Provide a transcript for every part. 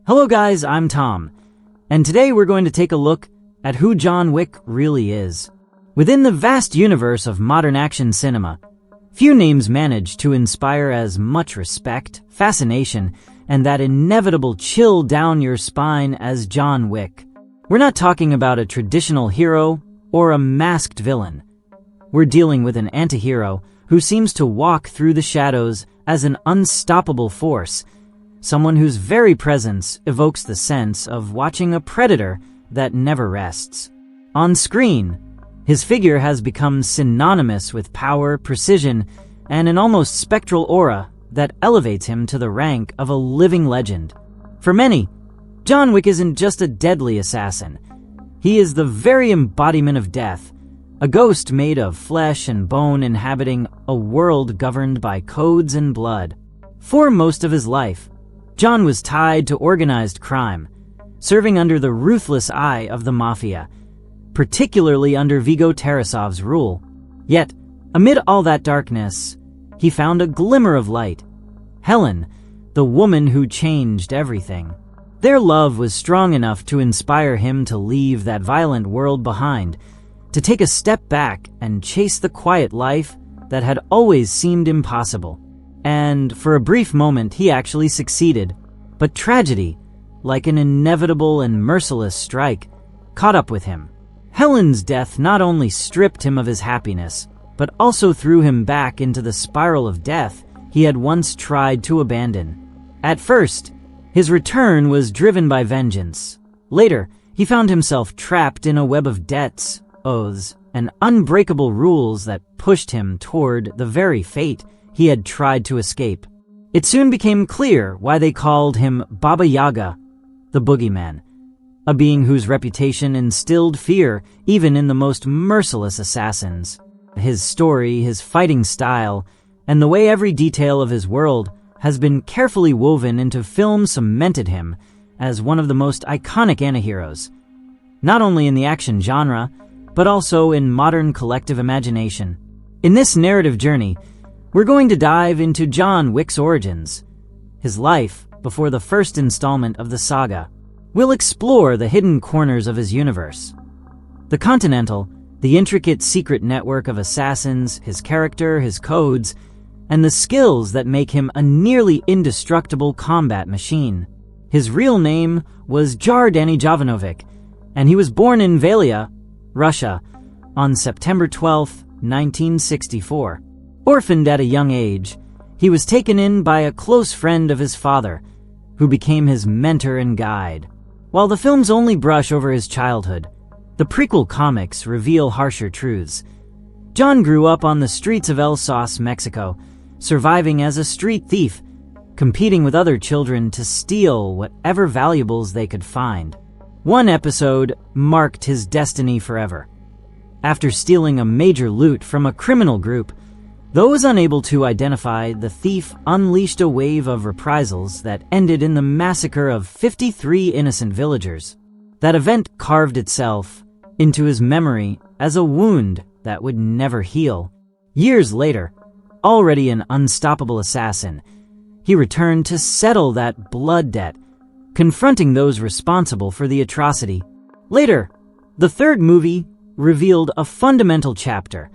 Hello guys, I'm Tom, and today we're going to take a look at who John Wick really is. Within the vast universe of modern action cinema, few names manage to inspire as much respect, fascination, and that inevitable chill down your spine as John Wick. We're not talking about a traditional hero or a masked villain. We're dealing with an anti-hero who seems to walk through the shadows as an unstoppable force, someone whose very presence evokes the sense of watching a predator that never rests. On screen, his figure has become synonymous with power, precision, and an almost spectral aura that elevates him to the rank of a living legend. For many, John Wick isn't just a deadly assassin. He is the very embodiment of death, a ghost made of flesh and bone inhabiting a world governed by codes and blood. For most of his life, John was tied to organized crime, serving under the ruthless eye of the mafia, particularly under Viggo Tarasov's rule. Yet, amid all that darkness, he found a glimmer of light. Helen, the woman who changed everything. Their love was strong enough to inspire him to leave that violent world behind, to take a step back and chase the quiet life that had always seemed impossible. And for a brief moment, he actually succeeded. But tragedy, like an inevitable and merciless strike, caught up with him. Helen's death not only stripped him of his happiness, but also threw him back into the spiral of death he had once tried to abandon. At first, his return was driven by vengeance. Later, he found himself trapped in a web of debts, oaths, and unbreakable rules that pushed him toward the very fate he had tried to escape. It soon became clear why they called him Baba Yaga, the Boogeyman, a being whose reputation instilled fear even in the most merciless assassins. His story, his fighting style, and the way every detail of his world has been carefully woven into film cemented him as one of the most iconic antiheroes, not only in the action genre, but also in modern collective imagination. In this narrative journey, we're going to dive into John Wick's origins, his life before the first installment of the saga. We'll explore the hidden corners of his universe, the Continental, the intricate secret network of assassins, his character, his codes, and the skills that make him a nearly indestructible combat machine. His real name was Jardani Jovanovic, and he was born in Valia, Russia, on September 12, 1964. Orphaned at a young age, he was taken in by a close friend of his father, who became his mentor and guide. While the films only brush over his childhood, the prequel comics reveal harsher truths. John grew up on the streets of El Sauce, Mexico, surviving as a street thief, competing with other children to steal whatever valuables they could find. One episode marked his destiny forever. After stealing a major loot from a criminal group, those unable to identify the thief unleashed a wave of reprisals that ended in the massacre of 53 innocent villagers. That event carved itself into his memory as a wound that would never heal. Years later, already an unstoppable assassin, he returned to settle that blood debt, confronting those responsible for the atrocity. Later, the third movie revealed a fundamental chapter.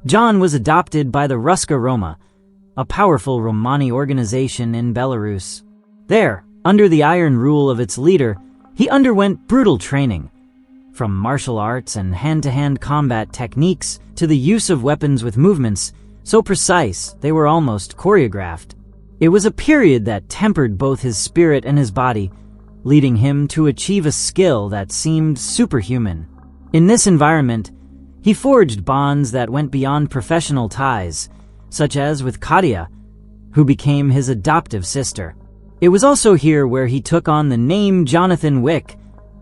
John was adopted by the Ruska Roma, a powerful Romani organization in Belarus. There, under the iron rule of its leader, he underwent brutal training, from martial arts and hand-to-hand combat techniques to the use of weapons with movements so precise they were almost choreographed. It was a period that tempered both his spirit and his body, leading him to achieve a skill that seemed superhuman. In this environment, he forged bonds that went beyond professional ties, such as with Katia, who became his adoptive sister. It was also here where he took on the name Jonathan Wick,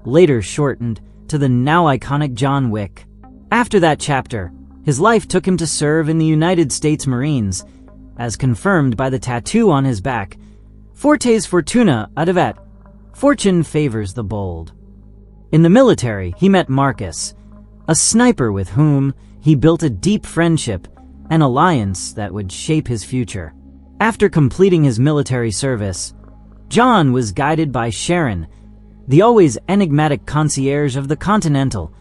later shortened to the now iconic John Wick. After that chapter, his life took him to serve in the United States Marines, as confirmed by the tattoo on his back, Fortes Fortuna Adevet, fortune favors the bold. In the military, he met Marcus, a sniper with whom he built a deep friendship, an alliance that would shape his future. After completing his military service, John was guided by Sharon, the always enigmatic concierge of the Continental,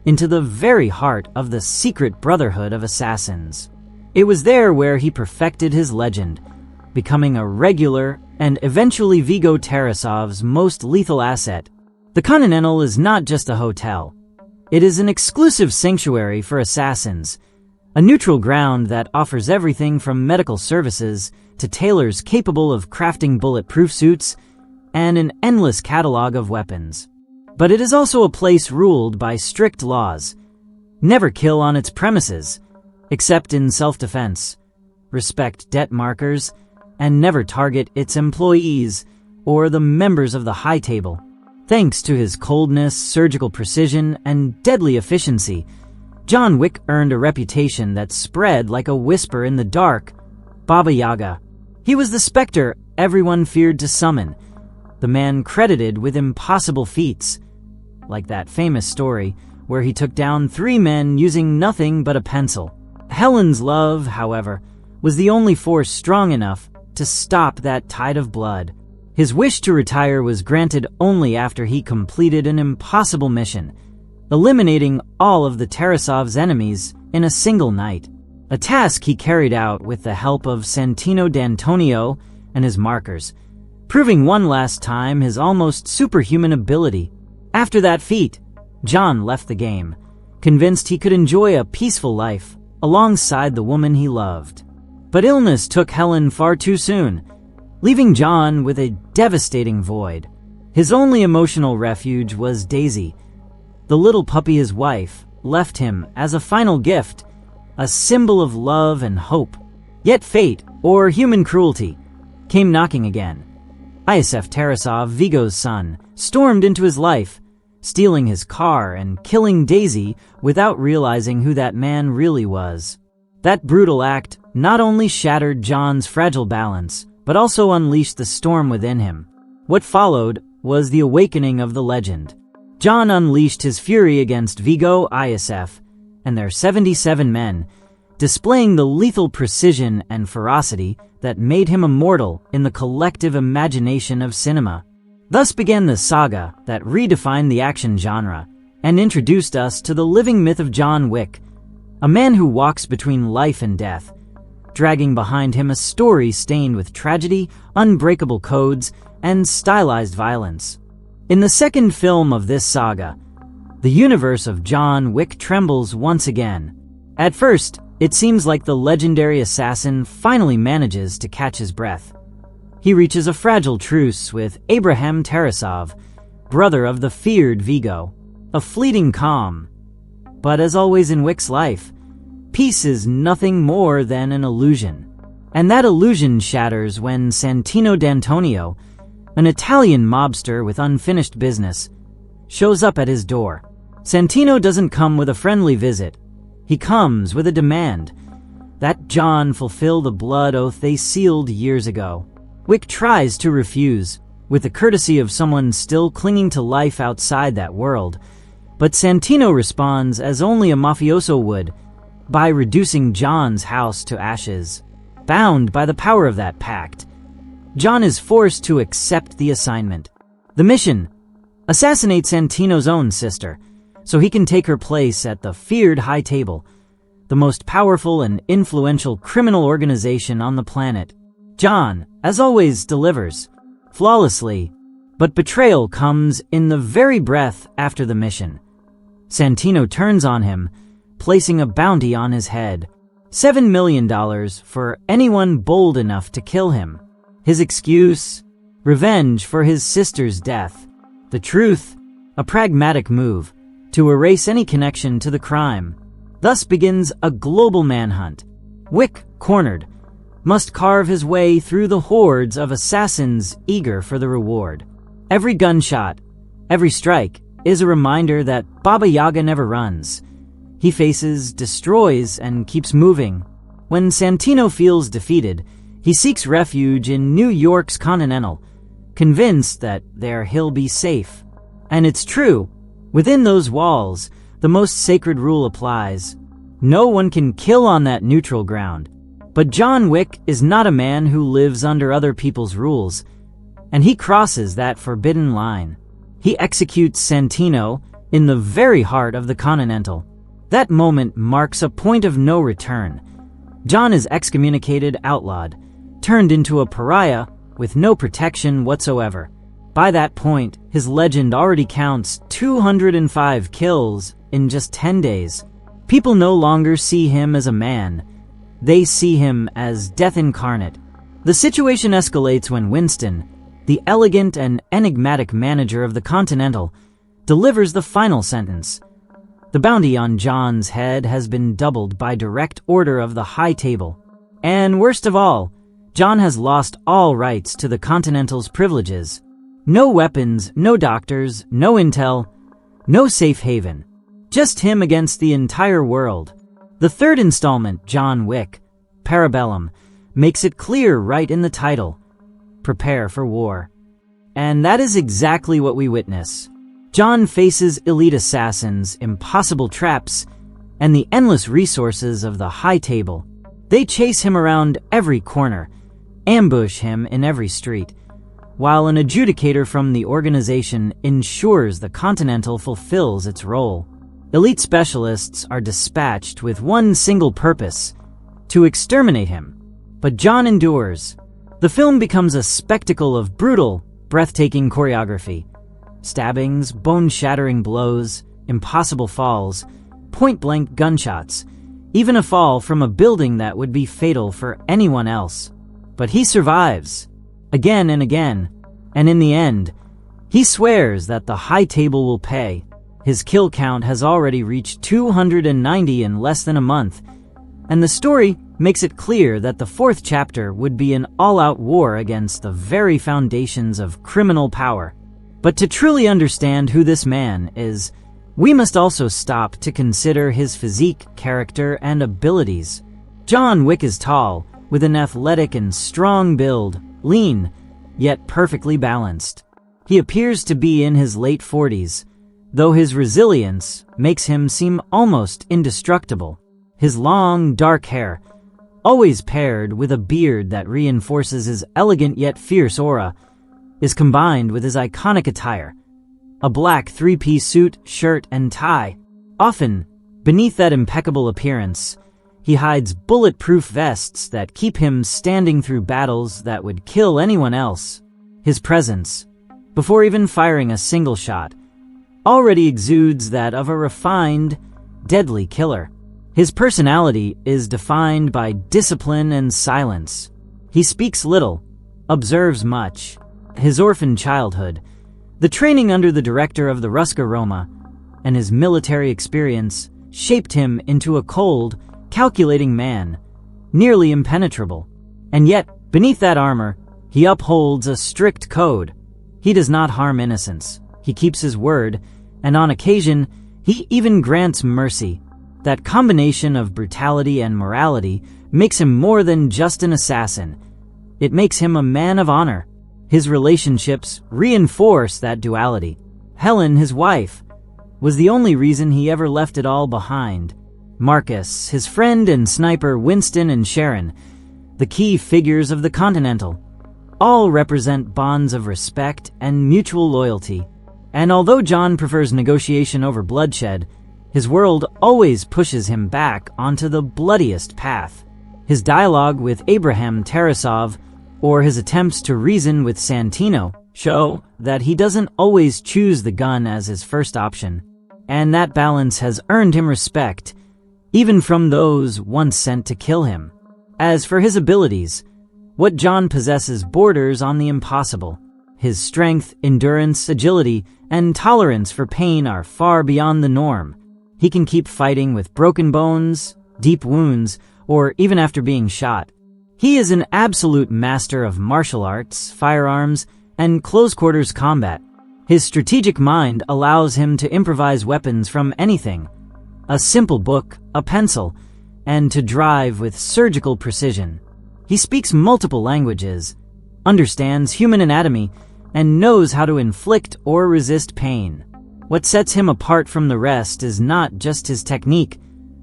into the very heart of the secret brotherhood of assassins. It was there where he perfected his legend, becoming a regular and eventually Viggo Tarasov's most lethal asset. The Continental is not just a hotel. It is an exclusive sanctuary for assassins, a neutral ground that offers everything from medical services to tailors capable of crafting bulletproof suits and an endless catalog of weapons. But it is also a place ruled by strict laws. Never kill on its premises, except in self-defense. Respect debt markers, and never target its employees or the members of the high table. Thanks to his coldness, surgical precision, and deadly efficiency, John Wick earned a reputation that spread like a whisper in the dark. Baba Yaga. He was the specter everyone feared to summon, the man credited with impossible feats, like that famous story where he took down 3 men using nothing but a pencil. Helen's love, however, was the only force strong enough to stop that tide of blood. His wish to retire was granted only after he completed an impossible mission, eliminating all of the Tarasov's enemies in a single night. A task he carried out with the help of Santino D'Antonio and his markers, proving one last time his almost superhuman ability. After that feat, John left the game, convinced he could enjoy a peaceful life alongside the woman he loved. But illness took Helen far too soon, leaving John with a devastating void. His only emotional refuge was Daisy, the little puppy his wife left him as a final gift, a symbol of love and hope. Yet fate, or human cruelty, came knocking again. Iosef Tarasov, Viggo's son, stormed into his life, stealing his car and killing Daisy without realizing who that man really was. That brutal act not only shattered John's fragile balance, but also unleashed the storm within him. What followed was the awakening of the legend. John unleashed his fury against Viggo, Iosef, and their 77 men, displaying the lethal precision and ferocity that made him immortal in the collective imagination of cinema. Thus began the saga that redefined the action genre and introduced us to the living myth of John Wick, a man who walks between life and death, dragging behind him a story stained with tragedy, unbreakable codes, and stylized violence. In the second film of this saga, the universe of John Wick trembles once again. At first, it seems like the legendary assassin finally manages to catch his breath. He reaches a fragile truce with Abraham Tarasov, brother of the feared Viggo. A fleeting calm. But as always in Wick's life, peace is nothing more than an illusion. And that illusion shatters when Santino D'Antonio, an Italian mobster with unfinished business, shows up at his door. Santino doesn't come with a friendly visit. He comes with a demand that John fulfill the blood oath they sealed years ago. Wick tries to refuse, with the courtesy of someone still clinging to life outside that world, but Santino responds as only a mafioso would, by reducing John's house to ashes. Bound by the power of that pact, John is forced to accept the assignment. The mission: assassinate Santino's own sister, so he can take her place at the feared High Table, the most powerful and influential criminal organization on the planet. John, as always, delivers, flawlessly, but betrayal comes in the very breath after the mission. Santino turns on him, placing a bounty on his head, $7 million for anyone bold enough to kill him. His excuse: revenge for his sister's death. The truth: a pragmatic move to erase any connection to the crime. Thus begins a global manhunt. Wick, cornered, must carve his way through the hordes of assassins eager for the reward. Every gunshot, every strike, is a reminder that Baba Yaga never runs. He faces, destroys, and keeps moving. When Santino feels defeated, he seeks refuge in New York's Continental, convinced that there he'll be safe. And it's true. Within those walls, the most sacred rule applies. No one can kill on that neutral ground. But John Wick is not a man who lives under other people's rules. and he crosses that forbidden line. He executes Santino in the very heart of the Continental. That moment marks a point of no return. John is excommunicated, outlawed, turned into a pariah with no protection whatsoever. By that point, his legend already counts 205 kills in just 10 days. People no longer see him as a man. They see him as death incarnate. The situation escalates when Winston, the elegant and enigmatic manager of the Continental, delivers the final sentence. The bounty on John's head has been doubled by direct order of the High Table. And worst of all, John has lost all rights to the Continental's privileges. No weapons, no doctors, no intel, no safe haven. Just him against the entire world. The third installment, John Wick, Parabellum, makes it clear right in the title. Prepare for war. And that is exactly what we witness. John faces elite assassins, impossible traps, and the endless resources of the High Table. They chase him around every corner, ambush him in every street, while an adjudicator from the organization ensures the Continental fulfills its role. Elite specialists are dispatched with one single purpose: to exterminate him. But John endures. The film becomes a spectacle of brutal, breathtaking choreography. Stabbings, bone-shattering blows, impossible falls, point-blank gunshots, even a fall from a building that would be fatal for anyone else. But he survives, again and again, and in the end, he swears that the High Table will pay. His kill count has already reached 290 in less than a month, and the story makes it clear that the fourth chapter would be an all-out war against the very foundations of criminal power. But to truly understand who this man is, we must also stop to consider his physique, character, and abilities. John Wick is tall, with an athletic and strong build, lean, yet perfectly balanced. He appears to be in his late 40s, though his resilience makes him seem almost indestructible. His long, dark hair, always paired with a beard that reinforces his elegant yet fierce aura, is combined with his iconic attire, a black three-piece suit, shirt, and tie. Often, beneath that impeccable appearance, he hides bulletproof vests that keep him standing through battles that would kill anyone else. His presence, before even firing a single shot, already exudes that of a refined, deadly killer. His personality is defined by discipline and silence. He speaks little, observes much. His orphan childhood, the training under the director of the Ruska Roma, and his military experience shaped him into a cold, calculating man, nearly impenetrable. And yet, beneath that armor, he upholds a strict code. He does not harm innocents. He keeps his word, and on occasion, he even grants mercy. That combination of brutality and morality makes him more than just an assassin. It makes him a man of honor. His relationships reinforce that duality. Helen, his wife, was the only reason he ever left it all behind. Marcus, his friend and sniper Winston, and Sharon, the key figures of the Continental, all represent bonds of respect and mutual loyalty. And although John prefers negotiation over bloodshed, his world always pushes him back onto the bloodiest path. His dialogue with Abraham Tarasov, or his attempts to reason with Santino, show that he doesn't always choose the gun as his first option. And that balance has earned him respect, even from those once sent to kill him. As for his abilities, what John possesses borders on the impossible. His strength, endurance, agility, and tolerance for pain are far beyond the norm. He can keep fighting with broken bones, deep wounds, or even after being shot. He is an absolute master of martial arts, firearms, and close-quarters combat. His strategic mind allows him to improvise weapons from anything, a simple book, a pencil, and to drive with surgical precision. He speaks multiple languages, understands human anatomy, and knows how to inflict or resist pain. What sets him apart from the rest is not just his technique,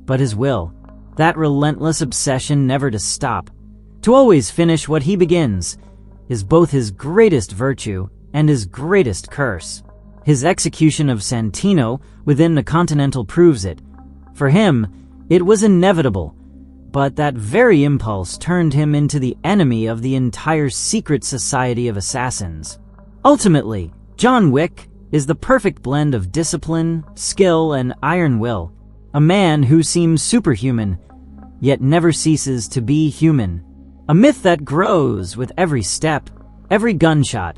but his will. That relentless obsession never to stop, to always finish what he begins, is both his greatest virtue and his greatest curse. His execution of Santino within the Continental proves it. For him, it was inevitable, but that very impulse turned him into the enemy of the entire secret society of assassins. Ultimately, John Wick is the perfect blend of discipline, skill, and iron will. A man who seems superhuman, yet never ceases to be human. A myth that grows with every step, every gunshot,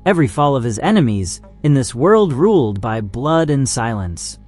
every fall of his enemies in this world ruled by blood and silence.